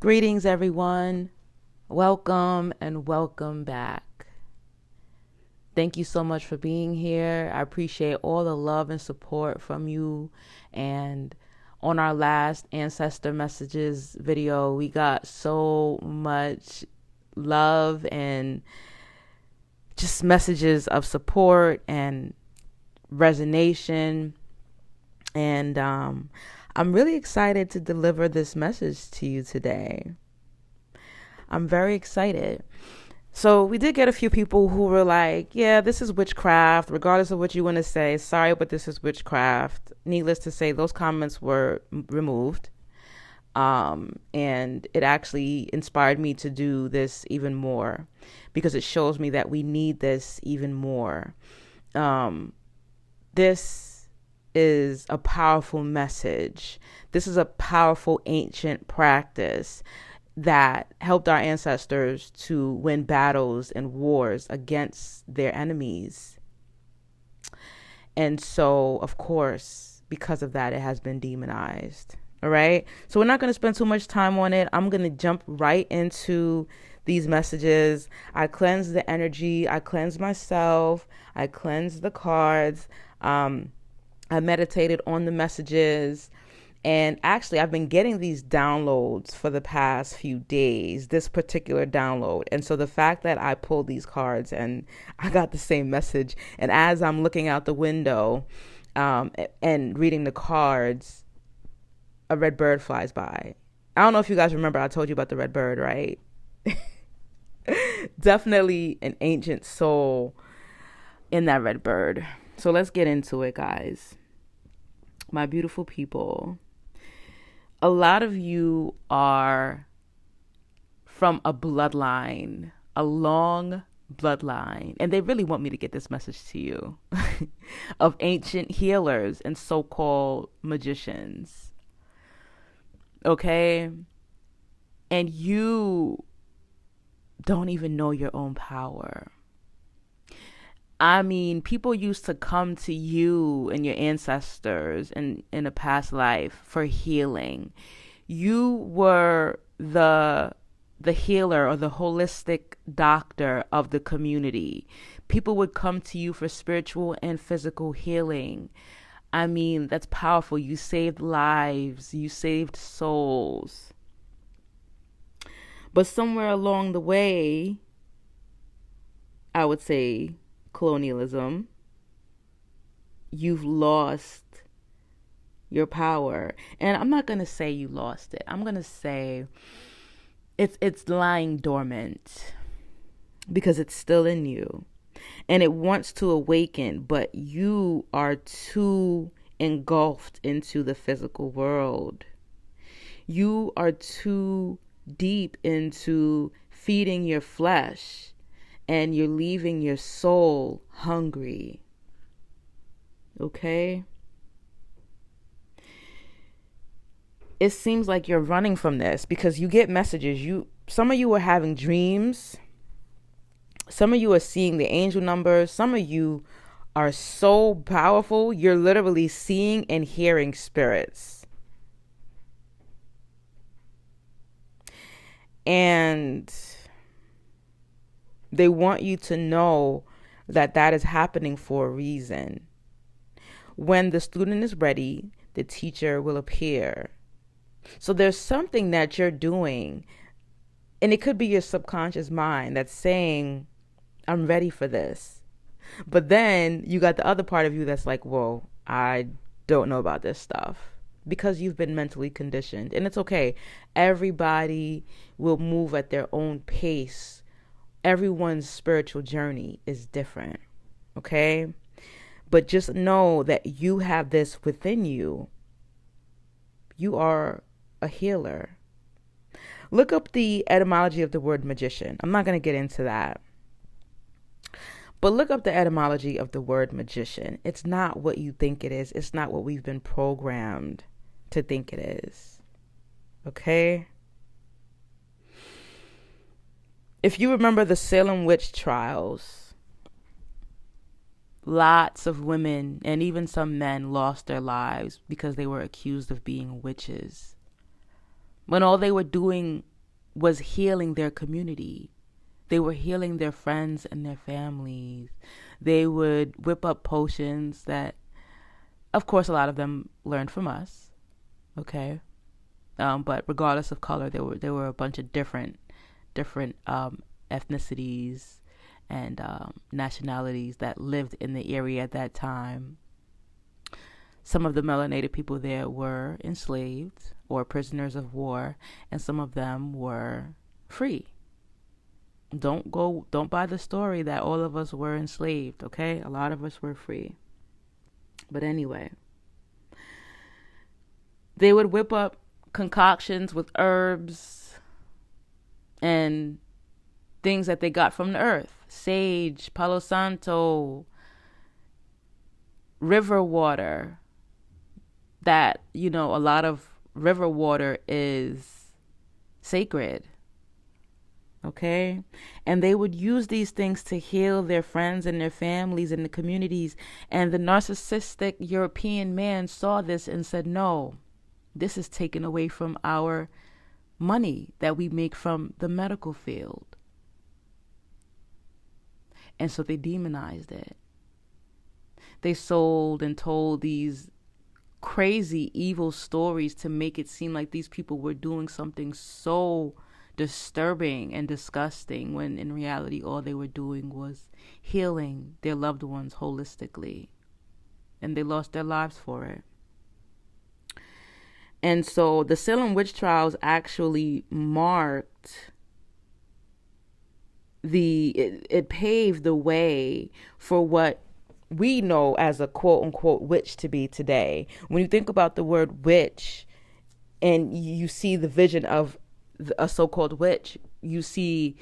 Greetings, everyone. Welcome and welcome back. Thank you so much for being here. I appreciate all the love and support from you. And on our last Ancestor Messages video, we got so much love and just messages of support and resonation. And I'm really excited to deliver this message to you today. I'm very excited. So we did get a few people who were like, yeah, this is witchcraft, regardless of what you want to say. Sorry, but this is witchcraft. Needless to say, those comments were removed. And it actually inspired me to do this even more because it shows me that we need this even more. This is a powerful message. This is a powerful ancient practice that helped our ancestors to win battles and wars against their enemies. And so, of course, because of that, it has been demonized. All right. So we're not going to spend too much time on it. I'm going to jump right into these messages. I cleanse the energy. I cleanse myself. I cleanse the cards. I meditated on the messages, and actually I've been getting these downloads for the past few days, this particular download. And so the fact that I pulled these cards and I got the same message, and as I'm looking out the window and reading the cards, a red bird flies by. I don't know if you guys remember, I told you about the red bird, right? Definitely an ancient soul in that red bird. So let's get into it, guys. My beautiful people, a lot of you are from a bloodline, a long bloodline, and they really want me to get this message to you, of ancient healers and so-called magicians. Okay? And you don't even know your own power. I mean, people used to come to you and your ancestors in a past life for healing. You were the healer or the holistic doctor of the community. People would come to you for spiritual and physical healing. I mean, that's powerful. You saved lives. You saved souls. But somewhere along the way, I would say, colonialism, you've lost your power. And I'm not going to say you lost it. I'm going to say it's lying dormant because it's still in you and it wants to awaken, but you are too engulfed into the physical world. You are too deep into feeding your flesh, and you're leaving your soul hungry. Okay? It seems like you're running from this because you get messages. Some of you are having dreams. Some of you are seeing the angel numbers. Some of you are so powerful, you're literally seeing and hearing spirits. And they want you to know that that is happening for a reason. When the student is ready, the teacher will appear. So there's something that you're doing, and it could be your subconscious mind that's saying, I'm ready for this. But then you got the other part of you that's like, whoa, I don't know about this stuff. Because you've been mentally conditioned. And it's okay. Everybody will move at their own pace. Everyone's spiritual journey is different, okay? But just know that you have this within you. You are a healer. Look up the etymology of the word magician. I'm not going to get into that. But look up the etymology of the word magician. It's not what you think it is. It's not what we've been programmed to think it is, okay? If you remember the Salem witch trials, lots of women and even some men lost their lives because they were accused of being witches, when all they were doing was healing their community. They were healing their friends and their families. They would whip up potions that, of course, a lot of them learned from us. Okay. But regardless of color, there were a bunch of different ethnicities and nationalities that lived in the area at that time. Some of the melanated people there were enslaved or prisoners of war, and some of them were free. Don't buy the story that all of us were enslaved, okay? A lot of us were free. But anyway, they would whip up concoctions with herbs and things that they got from the earth. Sage, Palo Santo, river water. That, a lot of river water is sacred. Okay? And they would use these things to heal their friends and their families and the communities. And the narcissistic European man saw this and said, no, this is taken away from our money that we make from the medical field. And so they demonized it. They sold and told these crazy, evil stories to make it seem like these people were doing something so disturbing and disgusting, when in reality all they were doing was healing their loved ones holistically, and they lost their lives for it. And so the Salem witch trials actually marked it paved the way for what we know as a quote unquote witch to be today. When you think about the word witch and you see the vision of a so-called witch, you see,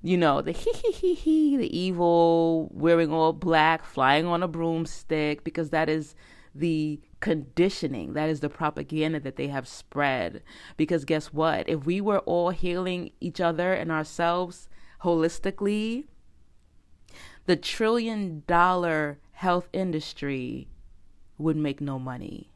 the the evil, wearing all black, flying on a broomstick, because that is the conditioning, that is the propaganda that they have spread. Because guess what? If we were all healing each other and ourselves holistically, the $1 trillion health industry would make no money.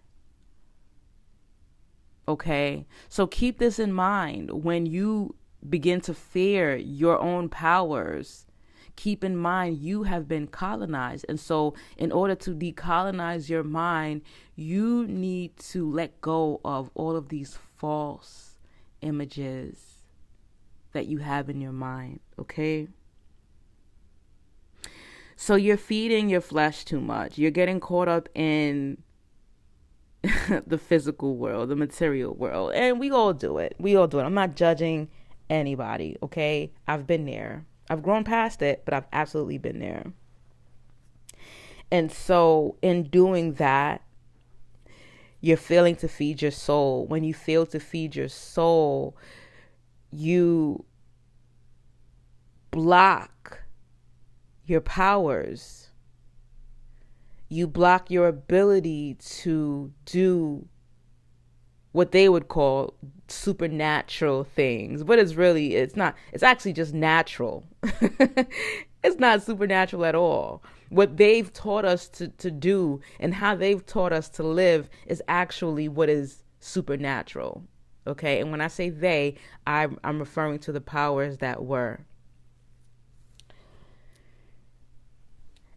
Okay? So keep this in mind when you begin to fear your own powers. Keep in mind you have been colonized. And so in order to decolonize your mind, you need to let go of all of these false images that you have in your mind. Okay? So you're feeding your flesh too much. You're getting caught up in the physical world, the material world. And we all do it. I'm not judging anybody, okay? I've been there. I've grown past it, but I've absolutely been there. And so in doing that, you're failing to feed your soul. When you fail to feed your soul, you block your powers. You block your ability to do what they would call supernatural things. But it's not. It's actually just natural. It's not supernatural at all. What they've taught us to do and how they've taught us to live is actually what is supernatural. Okay? And when I say they, I'm referring to the powers that were.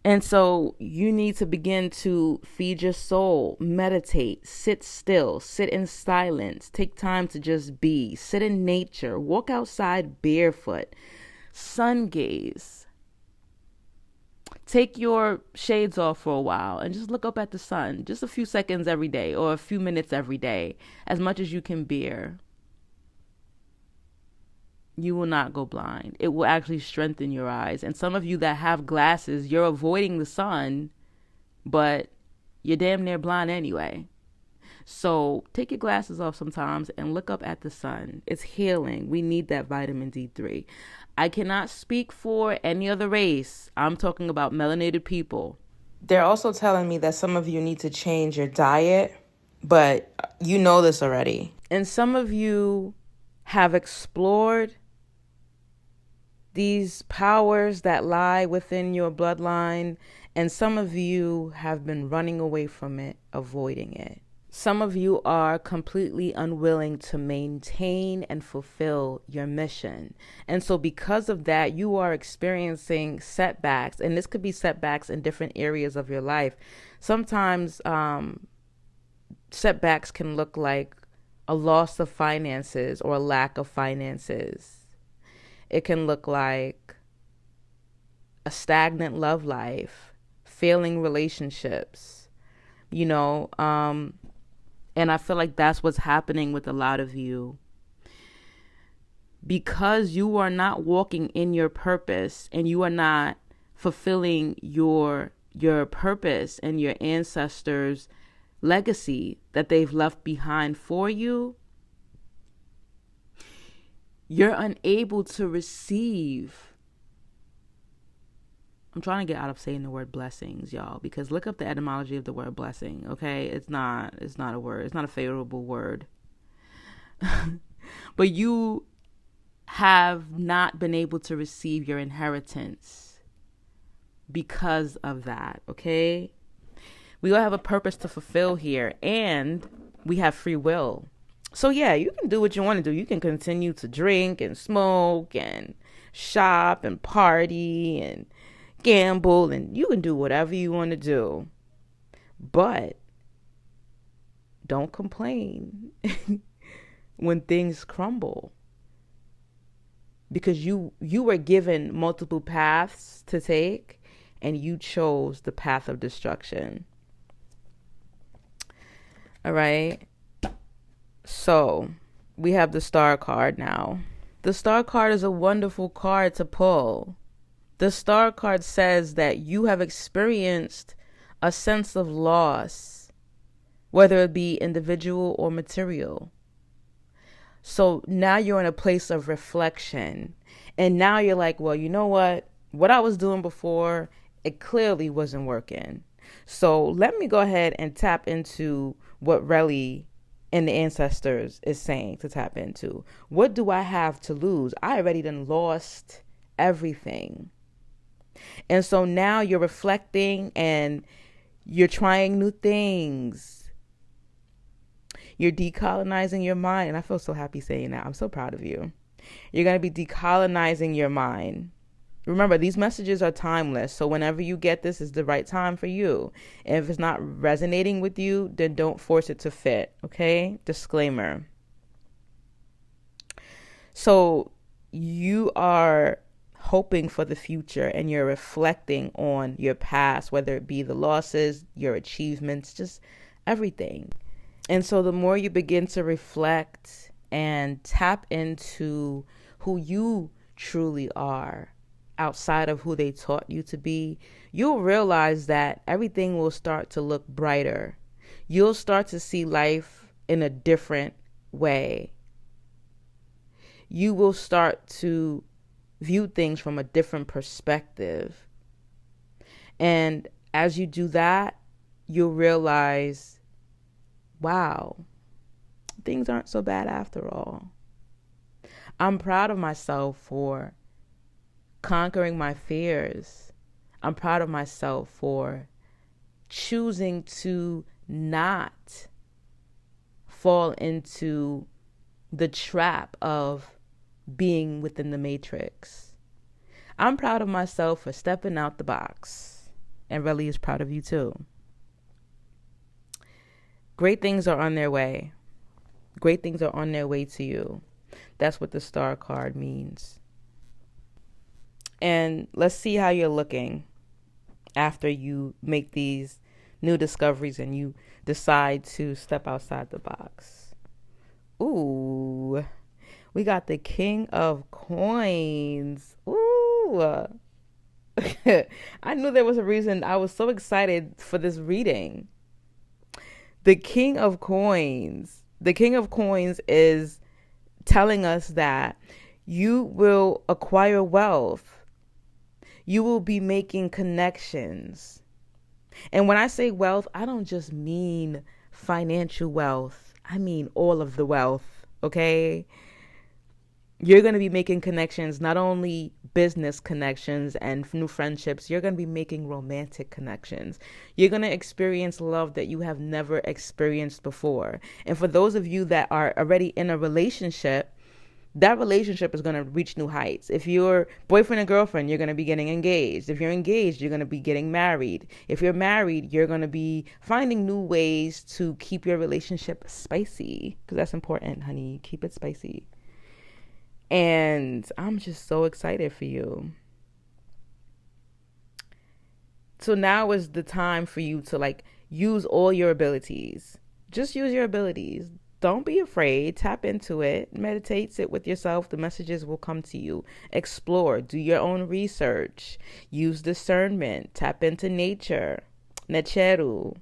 And so you need to begin to feed your soul, meditate, sit still, sit in silence, take time to just be, sit in nature, walk outside barefoot, sun gaze. Take your shades off for a while and just look up at the sun, just a few seconds every day or a few minutes every day, as much as you can bear. You will not go blind. It will actually strengthen your eyes. And some of you that have glasses, you're avoiding the sun, but you're damn near blind anyway. So take your glasses off sometimes and look up at the sun. It's healing. We need that vitamin D3. I cannot speak for any other race. I'm talking about melanated people. They're also telling me that some of you need to change your diet, but you know this already. And some of you have explored these powers that lie within your bloodline, and some of you have been running away from it, avoiding it. Some of you are completely unwilling to maintain and fulfill your mission. And so because of that, you are experiencing setbacks. And this could be setbacks in different areas of your life. Sometimes setbacks can look like a loss of finances or a lack of finances. It can look like a stagnant love life, failing relationships, and I feel like that's what's happening with a lot of you. Because you are not walking in your purpose and you are not fulfilling your purpose and your ancestors' legacy that they've left behind for you, you're unable to receive. I'm trying to get out of saying the word blessings, y'all, because look up the etymology of the word blessing, okay? It's not a word. It's not a favorable word. But you have not been able to receive your inheritance because of that, okay? We all have a purpose to fulfill here, and we have free will. So yeah, you can do what you want to do. You can continue to drink and smoke and shop and party and gamble, and you can do whatever you want to do, but don't complain when things crumble, because you were given multiple paths to take and you chose the path of destruction. All right, so we have the Star card now. The Star card is a wonderful card to pull. The Star card says that you have experienced a sense of loss, whether it be individual or material. So now you're in a place of reflection. And now you're like, well, you know what? What I was doing before, it clearly wasn't working. So let me go ahead and tap into what Relly and the ancestors is saying to tap into. What do I have to lose? I already done lost everything. And so now you're reflecting and you're trying new things. You're decolonizing your mind. And I feel so happy saying that. I'm so proud of you. You're going to be decolonizing your mind. Remember, these messages are timeless. So whenever you get this, is the right time for you. And if it's not resonating with you, then don't force it to fit. Okay? Disclaimer. So you are hoping for the future and you're reflecting on your past, whether it be the losses, your achievements, just everything. And so the more you begin to reflect and tap into who you truly are outside of who they taught you to be, you'll realize that everything will start to look brighter. You'll start to see life in a different way. You will start to view things from a different perspective. And as you do that, you'll realize, wow, things aren't so bad after all. I'm proud of myself for conquering my fears. I'm proud of myself for choosing to not fall into the trap of being within the matrix. I'm proud of myself for stepping out the box, and Relly is proud of you too. Great things are on their way. Great things are on their way to you. That's what the Star card means. And let's see how you're looking after you make these new discoveries and you decide to step outside the box. Ooh, we got the King of Coins. Ooh. I knew there was a reason I was so excited for this reading. The King of Coins. The King of Coins is telling us that you will acquire wealth. You will be making connections. And when I say wealth, I don't just mean financial wealth. I mean all of the wealth, okay? You're going to be making connections, not only business connections and new friendships, you're going to be making romantic connections. You're going to experience love that you have never experienced before. And for those of you that are already in a relationship, that relationship is going to reach new heights. If you're boyfriend and girlfriend, you're going to be getting engaged. If you're engaged, you're going to be getting married. If you're married, you're going to be finding new ways to keep your relationship spicy, because that's important, honey. Keep it spicy. And I'm just so excited for you. So now is the time for you to like use all your abilities. Just use your abilities. Don't be afraid. Tap into it. Meditate, sit with yourself. The messages will come to you. Explore. Do your own research. Use discernment. Tap into nature. Necheru.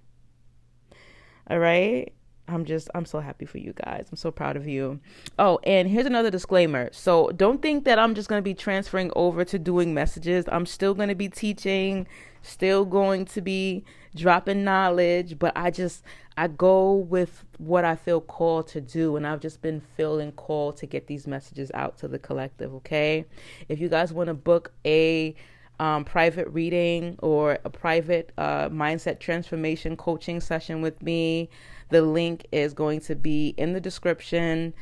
All right? I'm so happy for you guys. I'm so proud of you. Oh, and here's another disclaimer. So don't think that I'm just going to be transferring over to doing messages. I'm still going to be teaching, still going to be dropping knowledge, but I go with what I feel called to do. And I've just been feeling called to get these messages out to the collective. Okay. If you guys want to book a private reading or a private mindset transformation coaching session with me, the link is going to be in the description.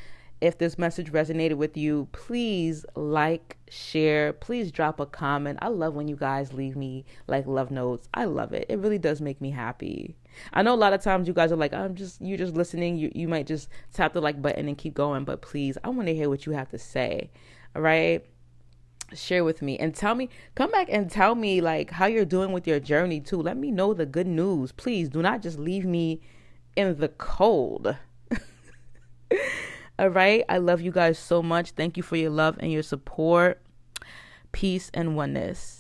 If this message resonated with you, please like, share, please drop a comment. I love when you guys leave me like love notes. I love it. It really does make me happy. I know a lot of times you guys are like, you're just listening. You might just tap the like button and keep going, but please, I want to hear what you have to say. All right. Share with me and come back and tell me like how you're doing with your journey too. Let me know the good news. Please do not just leave me in the cold. All right. I love you guys so much. Thank you for your love and your support. Peace and oneness.